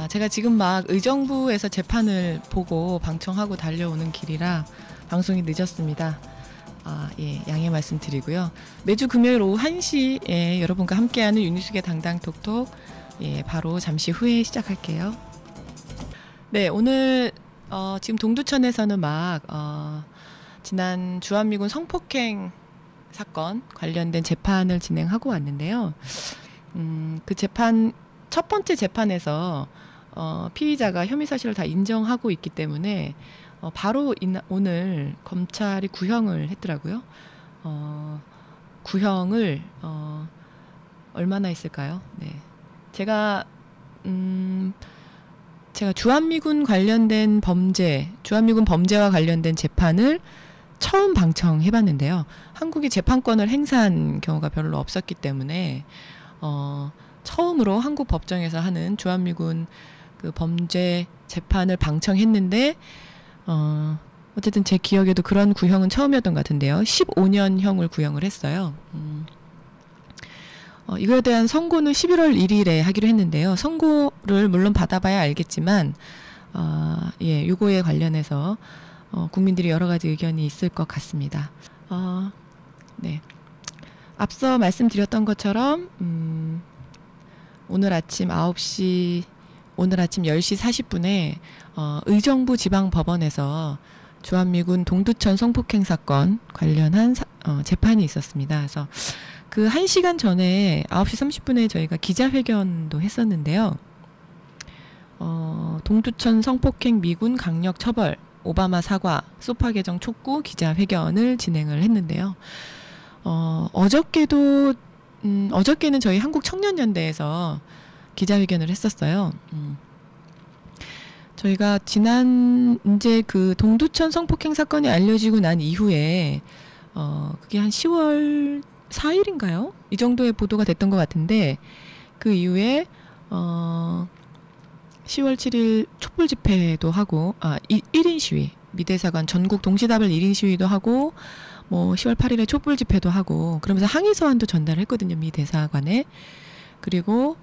제가 지금 막 의정부에서 재판을 보고 방청하고 달려오는 길이라 방송이 늦었습니다. 예, 양해 말씀드리고요. 매주 금요일 오후 1시에 여러분과 함께하는 윤희숙의 당당톡톡, 예, 바로 잠시 후에 시작할게요. 네, 오늘 지금 동두천에서는 막 지난 주한미군 성폭행 사건 관련된 재판을 진행하고 왔는데요. 그 재판, 첫 번째 재판에서 피의자가 혐의 사실을 다 인정하고 있기 때문에 바로 오늘 검찰이 구형을 했더라고요. 구형을 얼마나 했을까요? 네, 제가 주한미군 관련된 주한미군 범죄와 관련된 재판을 처음 방청해봤는데요. 한국이 재판권을 행사한 경우가 별로 없었기 때문에 처음으로 한국 법정에서 하는 주한미군 그 범죄 재판을 방청했는데 어쨌든 제 기억에도 그런 구형은 처음이었던 것 같은데요. 15년형을 구형을 했어요. 이거에 대한 선고는 11월 1일에 하기로 했는데요. 선고를 물론 받아봐야 알겠지만 예, 요거에 관련해서 국민들이 여러 가지 의견이 있을 것 같습니다. 네. 앞서 말씀드렸던 것처럼 오늘 아침 10시 40분에 의정부 지방법원에서 주한미군 동두천 성폭행 사건 관련한 재판이 있었습니다. 그래서 그 1시간 전에 9시 30분에 저희가 기자회견도 했었는데요. 동두천 성폭행 미군 강력 처벌, 오바마 사과, 소파 개정 촉구 기자회견을 진행을 했는데요. 어저께는 저희 한국청년연대에서 기자회견을 했었어요. 저희가 이제 그 동두천 성폭행 사건이 알려지고 난 이후에 그게 한 10월 4일인가요? 이 정도의 보도가 됐던 것 같은데, 그 이후에 10월 7일 촛불 집회도 하고 1인 시위, 미대사관 전국 동시다발 1인 시위도 하고, 뭐 10월 8일에 촛불 집회도 하고, 그러면서 항의 서한도 전달을 했거든요, 미 대사관에. 그리고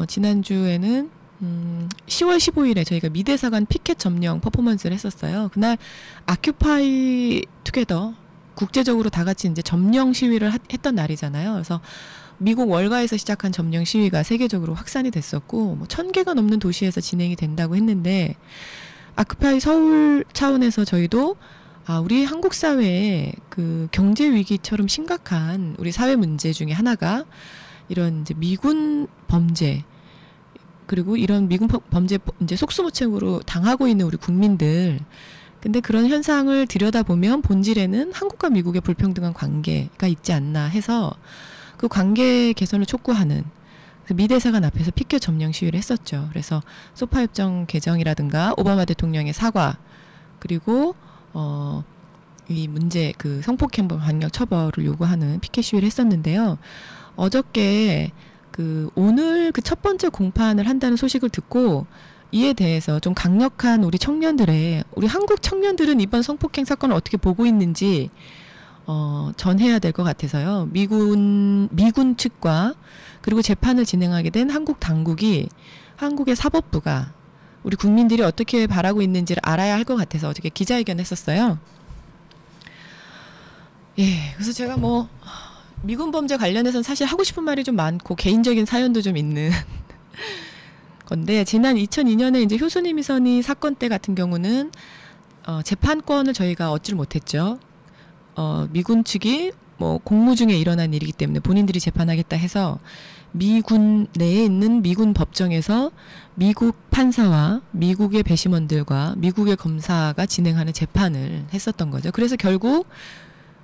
지난주에는 10월 15일에 저희가 미 대사관 피켓 점령 퍼포먼스를 했었어요. 그날 아큐파이 투게더, 국제적으로 다 같이 이제 점령 시위를 했던 날이잖아요. 그래서 미국 월가에서 시작한 점령 시위가 세계적으로 확산이 됐었고, 뭐 1000개가 넘는 도시에서 진행이 된다고 했는데, 아큐파이 서울 차원에서 저희도 우리 한국 사회의 그 경제 위기처럼 심각한 우리 사회 문제 중에 하나가 이런 이제 미군 범죄, 그리고 이런 미군 범죄 이제 속수무책으로 당하고 있는 우리 국민들. 근데 그런 현상을 들여다보면 본질에는 한국과 미국의 불평등한 관계가 있지 않나 해서 그 관계 개선을 촉구하는 미 대사관 앞에서 피켓 점령 시위를 했었죠. 그래서 소파 협정 개정이라든가 오바마 대통령의 사과, 그리고 이 문제, 그 성폭행 강력 처벌을 요구하는 피켓 시위를 했었는데요. 어저께 오늘 그 첫 번째 공판을 한다는 소식을 듣고, 이에 대해서 좀 강력한 우리 한국 청년들은 이번 성폭행 사건을 어떻게 보고 있는지 전해야 될 것 같아서요. 미군 측과, 그리고 재판을 진행하게 된 한국 당국이, 한국의 사법부가 우리 국민들이 어떻게 바라고 있는지를 알아야 할 것 같아서 어저께 기자회견 했었어요. 예, 그래서 제가 뭐 미군 범죄 관련해서는 사실 하고 싶은 말이 좀 많고 개인적인 사연도 좀 있는 건데, 지난 2002년에 이제 효순이 미선이 사건 때 같은 경우는 재판권을 저희가 얻지를 못했죠. 미군 측이 뭐 공무 중에 일어난 일이기 때문에 본인들이 재판하겠다 해서 미군 내에 있는 미군 법정에서 미국 판사와 미국의 배심원들과 미국의 검사가 진행하는 재판을 했었던 거죠. 그래서 결국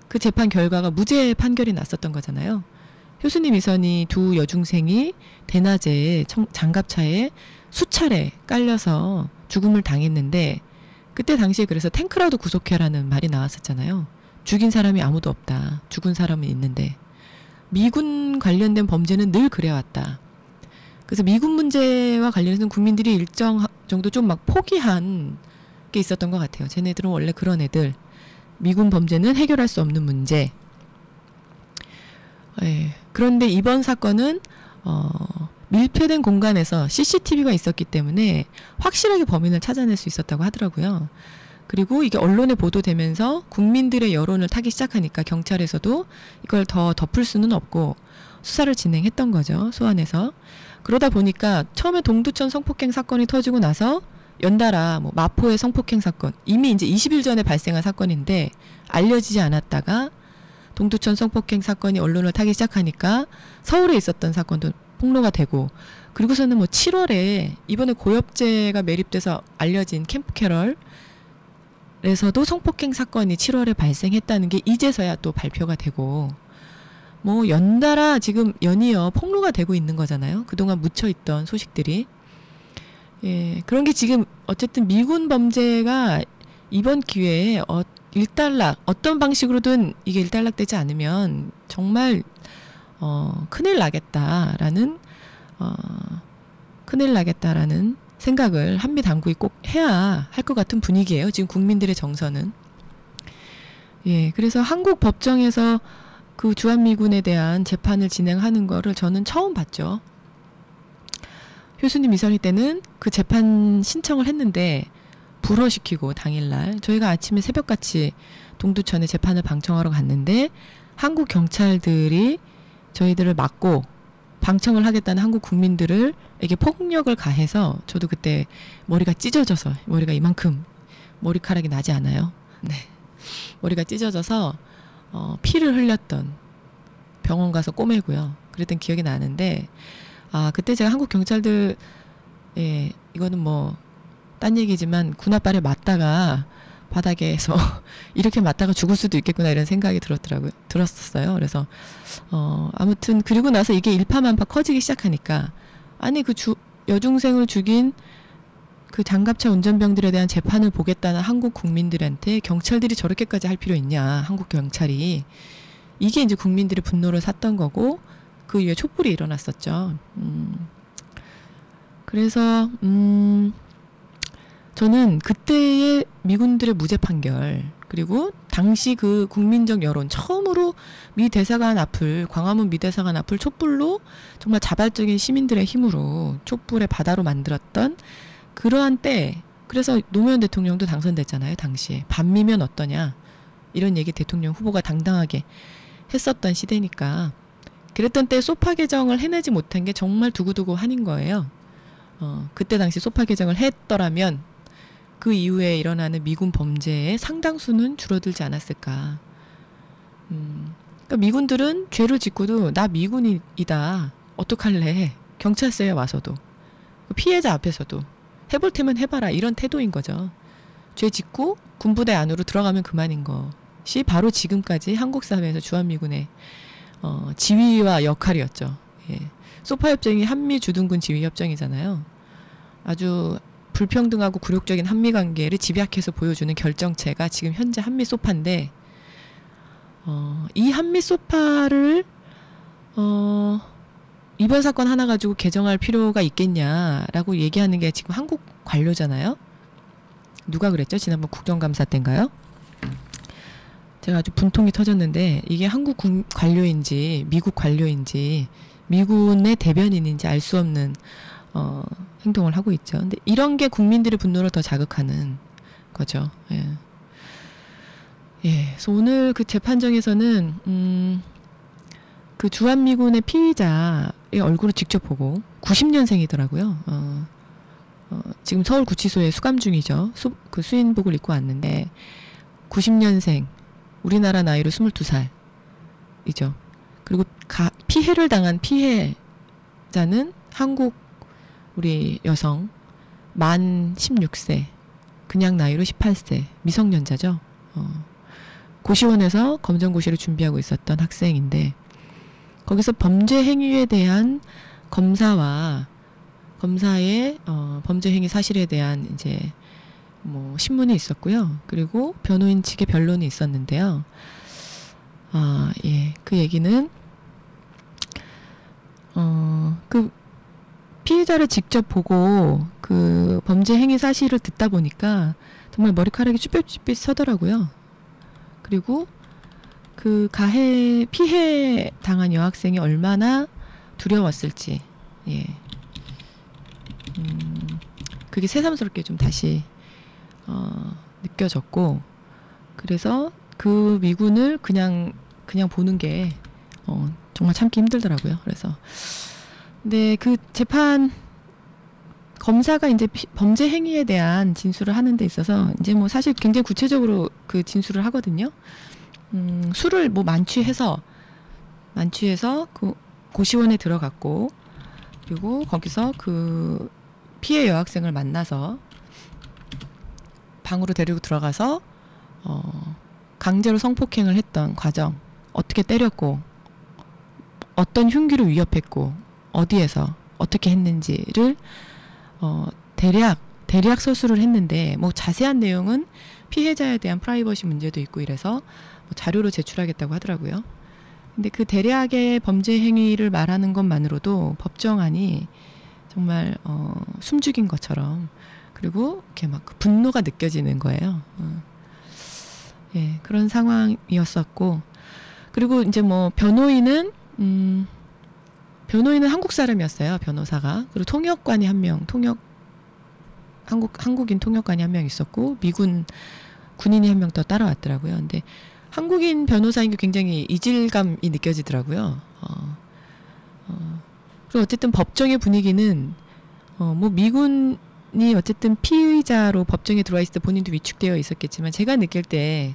그 재판 결과가 무죄 판결이 났었던 거잖아요. 효순이 미선이 두 여중생이 대낮에 장갑차에 수차례 깔려서 죽음을 당했는데, 그때 당시에 그래서 탱크라도 구속해라는 말이 나왔었잖아요. 죽인 사람이 아무도 없다. 죽은 사람은 있는데. 미군 관련된 범죄는 늘 그래왔다. 그래서 미군 문제와 관련해서는 국민들이 일정 정도 좀 막 포기한 게 있었던 것 같아요. 쟤네들은 원래 그런 애들. 미군 범죄는 해결할 수 없는 문제. 예. 그런데 이번 사건은 밀폐된 공간에서 CCTV가 있었기 때문에 확실하게 범인을 찾아낼 수 있었다고 하더라고요. 그리고 이게 언론에 보도되면서 국민들의 여론을 타기 시작하니까 경찰에서도 이걸 더 덮을 수는 없고 수사를 진행했던 거죠. 소환해서. 그러다 보니까 처음에 동두천 성폭행 사건이 터지고 나서 연달아 뭐 마포의 성폭행 사건, 이미 이제 20일 전에 발생한 사건인데 알려지지 않았다가 동두천 성폭행 사건이 언론을 타기 시작하니까 서울에 있었던 사건도 폭로가 되고, 그리고서는 뭐 7월에 이번에 고엽제가 매립돼서 알려진 캠프 캐럴에서도 성폭행 사건이 7월에 발생했다는 게 이제서야 또 발표가 되고, 뭐 연달아 지금 연이어 폭로가 되고 있는 거잖아요. 그동안 묻혀있던 소식들이. 예, 그런 게 지금 어쨌든 미군 범죄가 이번 기회에 일단락, 어떤 방식으로든 이게 일단락되지 않으면 정말 큰일 나겠다라는 생각을 한미 당국이 꼭 해야 할 것 같은 분위기예요. 지금 국민들의 정서는. 예, 그래서 한국 법정에서 그 주한미군에 대한 재판을 진행하는 거를 저는 처음 봤죠. 효수님 이선희 때는 그 재판 신청을 했는데 불허시키고 당일날 저희가 아침에 새벽같이 동두천에 재판을 방청하러 갔는데 한국 경찰들이 저희들을 막고 방청을 하겠다는 한국 국민들에게 폭력을 가해서 저도 그때 머리가 찢어져서, 머리가 이만큼 머리카락이 나지 않아요. 네, 머리가 찢어져서 피를 흘렸던, 병원 가서 꼬매고요. 그랬던 기억이 나는데, 그때 제가 한국 경찰들, 예, 이거는 뭐 딴 얘기지만 군홧발에 맞다가 바닥에서 이렇게 맞다가 죽을 수도 있겠구나 이런 생각이 들었었어요. 그래서 아무튼 그리고 나서 이게 일파만파 커지기 시작하니까, 아니 그 여중생을 죽인 그 장갑차 운전병들에 대한 재판을 보겠다는 한국 국민들한테 경찰들이 저렇게까지 할 필요 있냐, 한국 경찰이. 이게 이제 국민들의 분노를 샀던 거고, 그 이후에 촛불이 일어났었죠. 그래서 저는 그때의 미군들의 무죄 판결, 그리고 당시 그 국민적 여론, 처음으로 미 대사관 앞을, 광화문 미 대사관 앞을 촛불로 정말 자발적인 시민들의 힘으로 촛불의 바다로 만들었던 그러한 때, 그래서 노무현 대통령도 당선됐잖아요. 당시에 반미면 어떠냐 이런 얘기 대통령 후보가 당당하게 했었던 시대니까. 그랬던 때 소파 개정을 해내지 못한 게 정말 두고두고 한인 거예요. 그때 당시 소파 개정을 했더라면 그 이후에 일어나는 미군 범죄의 상당수는 줄어들지 않았을까. 그러니까 미군들은 죄를 짓고도 나 미군이다, 어떡할래, 경찰서에 와서도, 피해자 앞에서도 해볼 테면 해봐라, 이런 태도인 거죠. 죄 짓고 군부대 안으로 들어가면 그만인 것이 바로 지금까지 한국 사회에서 주한미군의 지휘와 역할이었죠. 예. 소파협정이 한미주둔군 지휘협정이잖아요. 아주 불평등하고 굴욕적인 한미관계를 집약해서 보여주는 결정체가 지금 현재 한미 소파인데, 이 한미 소파를 이번 사건 하나 가지고 개정할 필요가 있겠냐라고 얘기하는 게 지금 한국 관료잖아요. 누가 그랬죠? 지난번 국정감사 때인가요? 제가 아주 분통이 터졌는데, 이게 한국 관료인지 미국 관료인지 미군의 대변인인지 알 수 없는 행동을 하고 있죠. 근데 이런 게 국민들의 분노를 더 자극하는 거죠. 예. 예. 그래서 오늘 그 재판정에서는 그 주한미군의 피의자의 얼굴을 직접 보고, 90년생이더라고요. 지금 서울구치소에 수감 중이죠. 그 수인복을 입고 왔는데 90년생, 우리나라 나이로 22살이죠. 그리고 피해를 당한 피해자는 한국 우리 여성, 만 16세, 그냥 나이로 18세, 미성년자죠. 고시원에서 검정고시를 준비하고 있었던 학생인데, 거기서 범죄 행위에 대한 검사와 검사의 범죄 행위 사실에 대한 이제 뭐 신문이 있었고요. 그리고 변호인 측의 변론이 있었는데요. 예, 그 얘기는 그 피해자를 직접 보고 그 범죄 행위 사실을 듣다 보니까 정말 머리카락이 쭈뼛쭈뼛 서더라고요. 그리고 그 피해 당한 여학생이 얼마나 두려웠을지, 예, 그게 새삼스럽게 좀 다시 느껴졌고, 그래서 그 미군을 그냥 보는 게 정말 참기 힘들더라고요. 그래서 근데 그 재판 검사가 이제 범죄 행위에 대한 진술을 하는 데 있어서 이제 뭐 사실 굉장히 구체적으로 그 진술을 하거든요. 술을 뭐 만취해서 그 고시원에 들어갔고, 그리고 거기서 그 피해 여학생을 만나서 방으로 데리고 들어가서 강제로 성폭행을 했던 과정, 어떻게 때렸고, 어떤 흉기로 위협했고, 어디에서 어떻게 했는지를 대략 서술을 했는데, 뭐 자세한 내용은 피해자에 대한 프라이버시 문제도 있고 이래서 뭐 자료로 제출하겠다고 하더라고요. 근데 그 대략의 범죄 행위를 말하는 것만으로도 법정안이 정말 숨죽인 것처럼, 그리고 이렇게 막 분노가 느껴지는 거예요. 예, 그런 상황이었었고, 그리고 이제 뭐 변호인은 한국 사람이었어요. 변호사가. 그리고 통역관이 한 명, 한국인 통역관이 한 명 있었고, 미군 군인이 한 명 더 따라왔더라고요. 근데 한국인 변호사인 게 굉장히 이질감이 느껴지더라고요. 그리고 어쨌든 법정의 분위기는 뭐 미군이 어쨌든 피의자로 법정에 들어와 있을 때 본인도 위축되어 있었겠지만, 제가 느낄 때,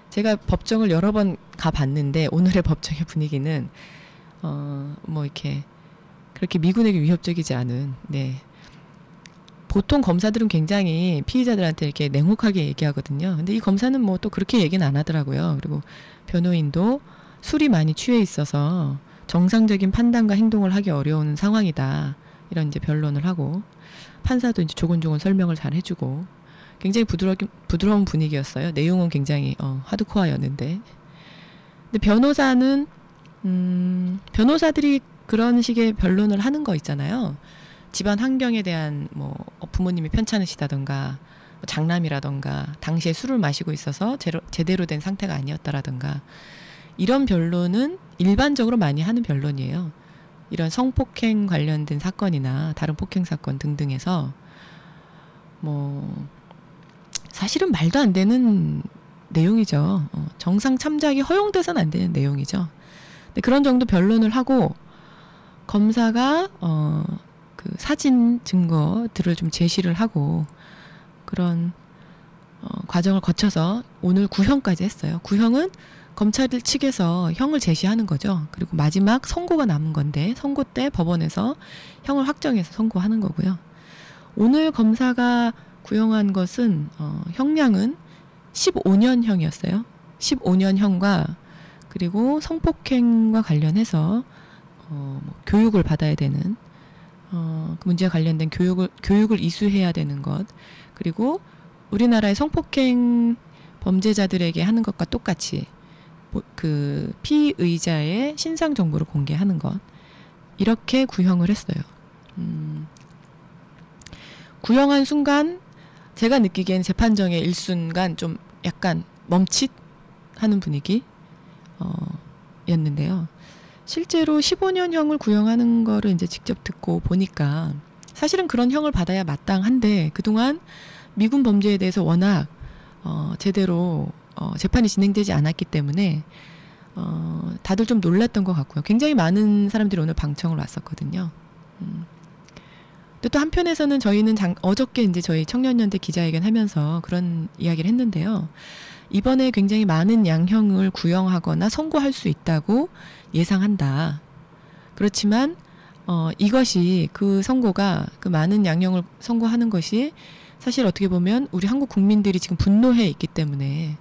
제가 법정을 여러 번 가봤는데 오늘의 법정의 분위기는 뭐 이렇게 그렇게 미군에게 위협적이지 않은, 네. 보통 검사들은 굉장히 피의자들한테 이렇게 냉혹하게 얘기하거든요. 근데 이 검사는 뭐 또 그렇게 얘기는 안 하더라고요. 그리고 변호인도 술이 많이 취해 있어서 정상적인 판단과 행동을 하기 어려운 상황이다, 이런 이제 변론을 하고, 판사도 이제 조곤조곤 설명을 잘 해주고, 굉장히 부드러운 분위기였어요. 내용은 굉장히 하드코어였는데, 근데 변호사들이 그런 식의 변론을 하는 거 있잖아요. 집안 환경에 대한 뭐 부모님이 편찮으시다던가, 장남이라던가, 당시에 술을 마시고 있어서 제대로 된 상태가 아니었다라던가, 이런 변론은 일반적으로 많이 하는 변론이에요. 이런 성폭행 관련된 사건이나 다른 폭행 사건 등등에서 뭐 사실은 말도 안 되는 내용이죠. 정상 참작이 허용돼서는 안 되는 내용이죠. 근데 그런 정도 변론을 하고, 검사가 그 사진 증거들을 좀 제시를 하고, 그런 과정을 거쳐서 오늘 구형까지 했어요. 구형은 검찰 측에서 형을 제시하는 거죠. 그리고 마지막 선고가 남은 건데, 선고 때 법원에서 형을 확정해서 선고하는 거고요. 오늘 검사가 구형한 것은 형량은 15년형이었어요. 15년형과, 그리고 성폭행과 관련해서 뭐 교육을 받아야 되는, 그 문제와 관련된 교육을 이수해야 되는 것, 그리고 우리나라의 성폭행 범죄자들에게 하는 것과 똑같이 그 피의자의 신상 정보를 공개하는 것, 이렇게 구형을 했어요. 구형한 순간 제가 느끼기엔 재판정의 일순간 좀 약간 멈칫하는 분위기 였는데요. 실제로 15년형을 구형하는 거를 이제 직접 듣고 보니까 사실은 그런 형을 받아야 마땅한데, 그동안 미군 범죄에 대해서 워낙 제대로 재판이 진행되지 않았기 때문에 다들 좀 놀랐던 것 같고요. 굉장히 많은 사람들이 오늘 방청을 왔었거든요. 근데 또 한편에서는 저희는 어저께 이제 저희 청년연대 기자회견 하면서 그런 이야기를 했는데요. 이번에 굉장히 많은 양형을 구형하거나 선고할 수 있다고 예상한다. 그렇지만 이것이, 그 선고가, 그 많은 양형을 선고하는 것이 사실 어떻게 보면 우리 한국 국민들이 지금 분노해 있기 때문에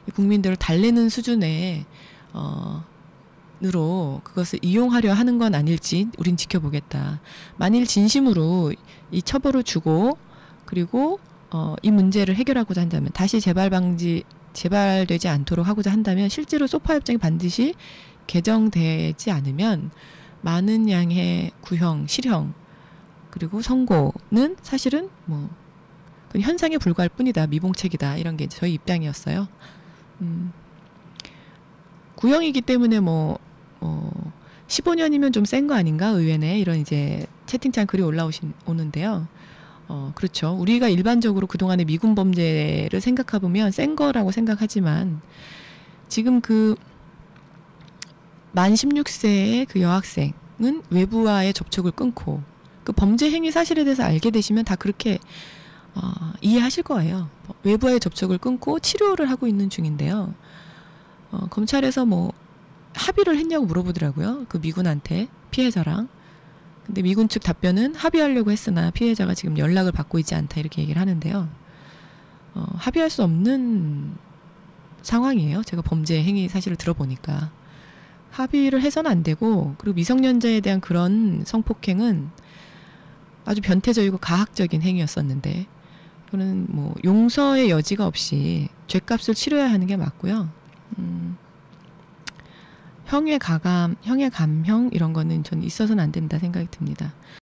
이 국민들을 달래는 수준의 으로 그것을 이용하려 하는 건 아닐지 우린 지켜보겠다. 만일 진심으로 이 처벌을 주고, 그리고 이 문제를 해결하고자 한다면, 다시 재발되지 않도록 하고자 한다면, 실제로 소파 협정이 반드시 개정되지 않으면 많은 양의 구형, 실형, 그리고 선고는 사실은 뭐 그건 현상에 불과할 뿐이다, 미봉책이다, 이런 게 저희 입장이었어요. 구형이기 때문에 15년이면 좀 센 거 아닌가, 의외네, 이런 이제 채팅창 글이 오는데요. 그렇죠. 우리가 일반적으로 그동안의 미군 범죄를 생각해보면 센 거라고 생각하지만 지금 그 만 16세의 그 여학생은 외부와의 접촉을 끊고 그 범죄 행위 사실에 대해서 알게 되시면 다 그렇게 이해하실 거예요. 외부와의 접촉을 끊고 치료를 하고 있는 중인데요. 검찰에서 뭐 합의를 했냐고 물어보더라고요. 그 미군한테 피해자랑. 근데 미군 측 답변은 합의하려고 했으나 피해자가 지금 연락을 받고 있지 않다 이렇게 얘기를 하는데요. 합의할 수 없는 상황이에요. 제가 범죄 행위 사실을 들어보니까. 합의를 해서는 안 되고 그리고 미성년자에 대한 그런 성폭행은 아주 변태적이고 가학적인 행위였었는데 저는 뭐 용서의 여지가 없이 죗값을 치러야 하는 게 맞고요. 형의 감형 이런 거는 전 있어서는 안 된다 생각이 듭니다.